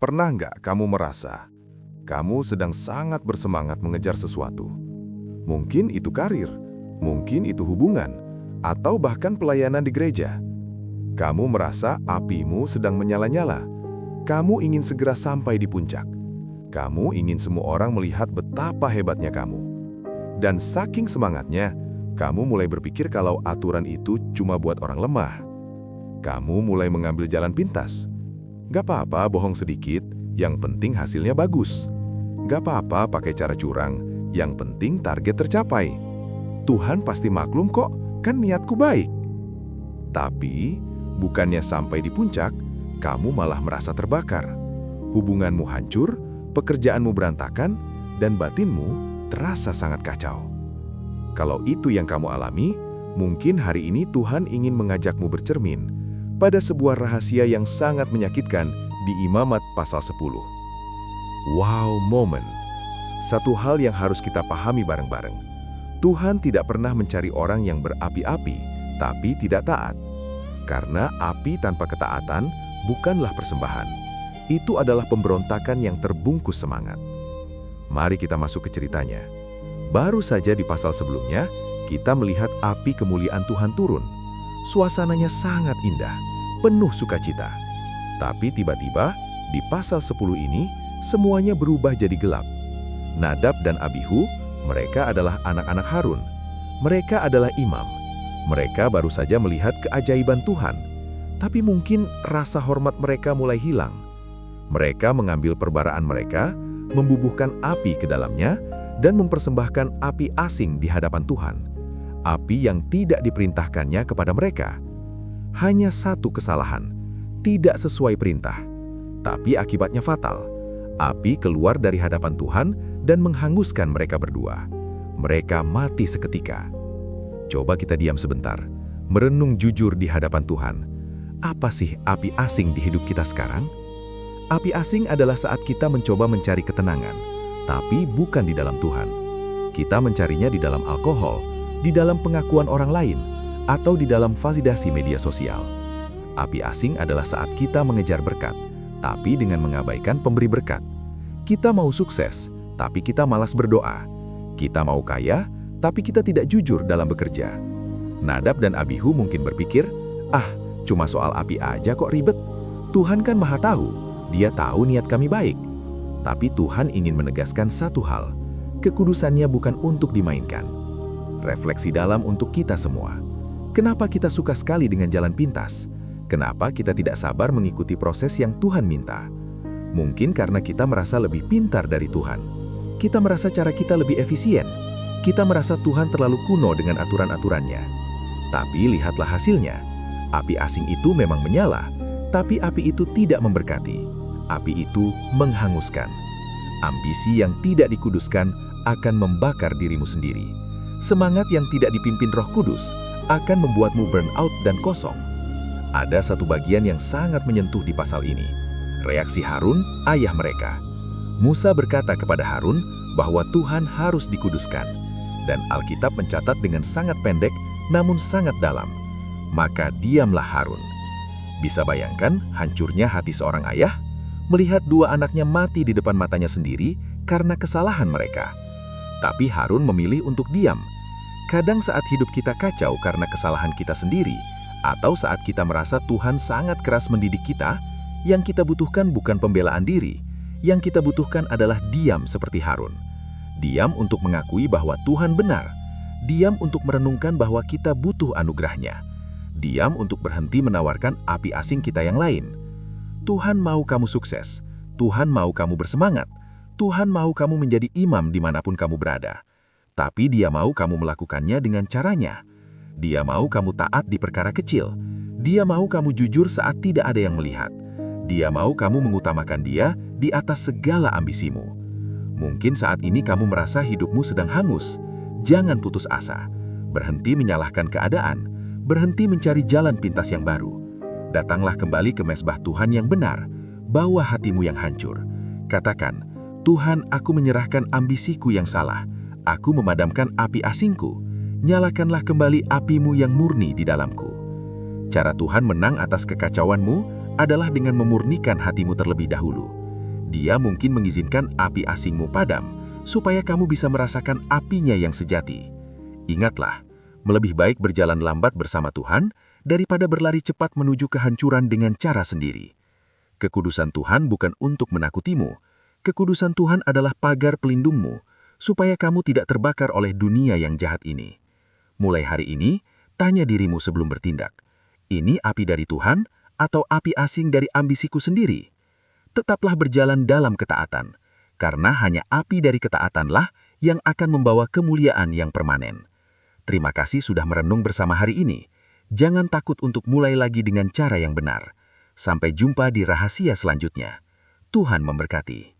Pernah nggak kamu merasa kamu sedang sangat bersemangat mengejar sesuatu? Mungkin itu karir, mungkin itu hubungan, atau bahkan pelayanan di gereja. Kamu merasa apimu sedang menyala-nyala. Kamu ingin segera sampai di puncak. Kamu ingin semua orang melihat betapa hebatnya kamu. Dan saking semangatnya, kamu mulai berpikir kalau aturan itu cuma buat orang lemah. Kamu mulai mengambil jalan pintas. Gak apa-apa bohong sedikit, yang penting hasilnya bagus. Gak apa-apa pakai cara curang, yang penting target tercapai. Tuhan pasti maklum kok, kan niatku baik. Tapi, bukannya sampai di puncak, kamu malah merasa terbakar. Hubunganmu hancur, pekerjaanmu berantakan, dan batinmu terasa sangat kacau. Kalau itu yang kamu alami, mungkin hari ini Tuhan ingin mengajakmu bercermin pada sebuah rahasia yang sangat menyakitkan di Imamat pasal 10. Wow moment. Satu hal yang harus kita pahami bareng-bareng. Tuhan tidak pernah mencari orang yang berapi-api, tapi tidak taat. Karena api tanpa ketaatan bukanlah persembahan. Itu adalah pemberontakan yang terbungkus semangat. Mari kita masuk ke ceritanya. Baru saja di pasal sebelumnya, kita melihat api kemuliaan Tuhan turun. Suasananya sangat indah, penuh sukacita. Tapi tiba-tiba, di pasal 10 ini, semuanya berubah jadi gelap. Nadab dan Abihu, mereka adalah anak-anak Harun. Mereka adalah imam. Mereka baru saja melihat keajaiban Tuhan. Tapi mungkin rasa hormat mereka mulai hilang. Mereka mengambil perbaraan mereka, membubuhkan api ke dalamnya, dan mempersembahkan api asing di hadapan Tuhan. Api yang tidak diperintahkannya kepada mereka. Hanya satu kesalahan, tidak sesuai perintah. Tapi akibatnya fatal. Api keluar dari hadapan Tuhan dan menghanguskan mereka berdua. Mereka mati seketika. Coba kita diam sebentar, merenung jujur di hadapan Tuhan. Apa sih api asing di hidup kita sekarang? Api asing adalah saat kita mencoba mencari ketenangan, tapi bukan di dalam Tuhan. Kita mencarinya di dalam alkohol, di dalam pengakuan orang lain, atau di dalam validasi media sosial. Api asing adalah saat kita mengejar berkat, tapi dengan mengabaikan pemberi berkat. Kita mau sukses, tapi kita malas berdoa. Kita mau kaya, tapi kita tidak jujur dalam bekerja. Nadab dan Abihu mungkin berpikir, cuma soal api aja kok ribet. Tuhan kan maha tahu, Dia tahu niat kami baik. Tapi Tuhan ingin menegaskan satu hal, kekudusannya bukan untuk dimainkan. Refleksi dalam untuk kita semua. Kenapa kita suka sekali dengan jalan pintas? Kenapa kita tidak sabar mengikuti proses yang Tuhan minta? Mungkin karena kita merasa lebih pintar dari Tuhan. Kita merasa cara kita lebih efisien. Kita merasa Tuhan terlalu kuno dengan aturan-aturannya. Tapi lihatlah hasilnya. Api asing itu memang menyala, tapi api itu tidak memberkati. Api itu menghanguskan. Ambisi yang tidak dikuduskan akan membakar dirimu sendiri. Semangat yang tidak dipimpin Roh Kudus akan membuatmu burnout dan kosong. Ada satu bagian yang sangat menyentuh di pasal ini. Reaksi Harun, ayah mereka. Musa berkata kepada Harun bahwa Tuhan harus dikuduskan. Dan Alkitab mencatat dengan sangat pendek namun sangat dalam. Maka diamlah Harun. Bisa bayangkan hancurnya hati seorang ayah melihat dua anaknya mati di depan matanya sendiri karena kesalahan mereka. Tapi Harun memilih untuk diam. Kadang saat hidup kita kacau karena kesalahan kita sendiri, atau saat kita merasa Tuhan sangat keras mendidik kita, yang kita butuhkan bukan pembelaan diri, yang kita butuhkan adalah diam seperti Harun. Diam untuk mengakui bahwa Tuhan benar. Diam untuk merenungkan bahwa kita butuh anugerahnya. Diam untuk berhenti menawarkan api asing kita yang lain. Tuhan mau kamu sukses. Tuhan mau kamu bersemangat. Tuhan mau kamu menjadi imam dimanapun kamu berada. Tapi Dia mau kamu melakukannya dengan caranya. Dia mau kamu taat di perkara kecil. Dia mau kamu jujur saat tidak ada yang melihat. Dia mau kamu mengutamakan Dia di atas segala ambisimu. Mungkin saat ini kamu merasa hidupmu sedang hangus. Jangan putus asa. Berhenti menyalahkan keadaan. Berhenti mencari jalan pintas yang baru. Datanglah kembali ke mezbah Tuhan yang benar. Bawa hatimu yang hancur. Katakan, Tuhan, aku menyerahkan ambisiku yang salah. Aku memadamkan api asingku. Nyalakanlah kembali apimu yang murni di dalamku. Cara Tuhan menang atas kekacauanmu adalah dengan memurnikan hatimu terlebih dahulu. Dia mungkin mengizinkan api asingmu padam, supaya kamu bisa merasakan apinya yang sejati. Ingatlah, lebih baik berjalan lambat bersama Tuhan daripada berlari cepat menuju kehancuran dengan cara sendiri. Kekudusan Tuhan bukan untuk menakutimu. Kekudusan Tuhan adalah pagar pelindungmu, supaya kamu tidak terbakar oleh dunia yang jahat ini. Mulai hari ini, tanya dirimu sebelum bertindak. Ini api dari Tuhan atau api asing dari ambisiku sendiri? Tetaplah berjalan dalam ketaatan, karena hanya api dari ketaatanlah yang akan membawa kemuliaan yang permanen. Terima kasih sudah merenung bersama hari ini. Jangan takut untuk mulai lagi dengan cara yang benar. Sampai jumpa di rahasia selanjutnya. Tuhan memberkati.